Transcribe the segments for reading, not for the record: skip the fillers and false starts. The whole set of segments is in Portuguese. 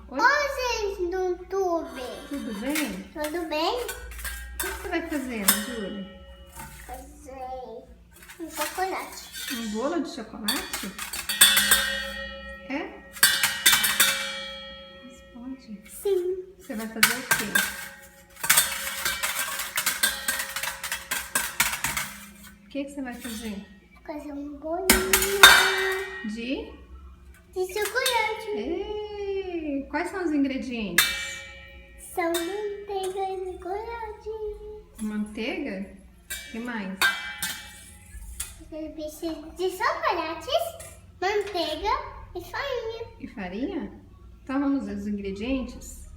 Oi? Oi, gente do YouTube. Tudo bem? Tudo bem? O que você vai fazer, Júlia? Fazer um chocolate. Um bolo de chocolate? É? Responde. Sim. Você vai fazer o quê? O que você vai fazer? Fazer um bolinho De chocolate. Ei, quais são os ingredientes? São manteiga e chocolate. Manteiga? O que mais? Eu preciso de chocolates, manteiga e farinha. E farinha? Então vamos ver os ingredientes?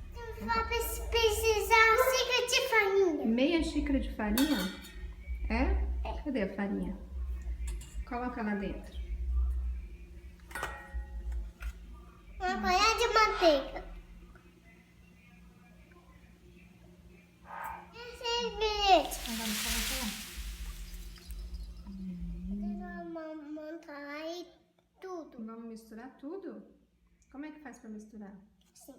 Vai precisar xícara de farinha. Meia xícara de farinha? É? Cadê a farinha? Coloca lá dentro. Uma colher de manteiga. Esse é o ingrediente. Vamos montar aí tudo. Vamos misturar tudo? Como é que faz para misturar? Sim.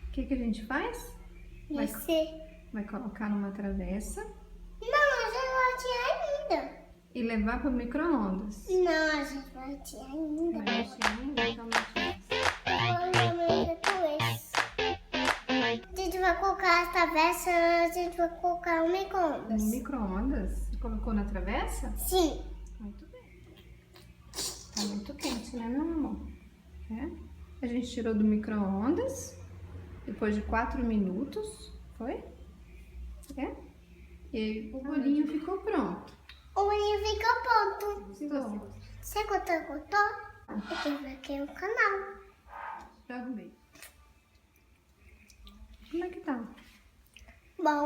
O que a gente faz? Vai colocar numa travessa Não, a gente vai tirar ainda. e levar para o micro-ondas. Não, a gente vai tirar ainda. Vai mexer ainda, então mexe. A gente vai colocar a travessa, a gente vai colocar o micro-ondas. No micro-ondas? Você colocou na travessa? Sim. Muito bem. Tá muito quente, né, meu amor? É? A gente tirou do micro-ondas depois de 4 minutos, foi? É? E o bolinho ficou pronto. O bolinho ficou pronto. Ficou. Você gostou? Ativa aqui no canal. Já arrumei. Como é que tá? Bom.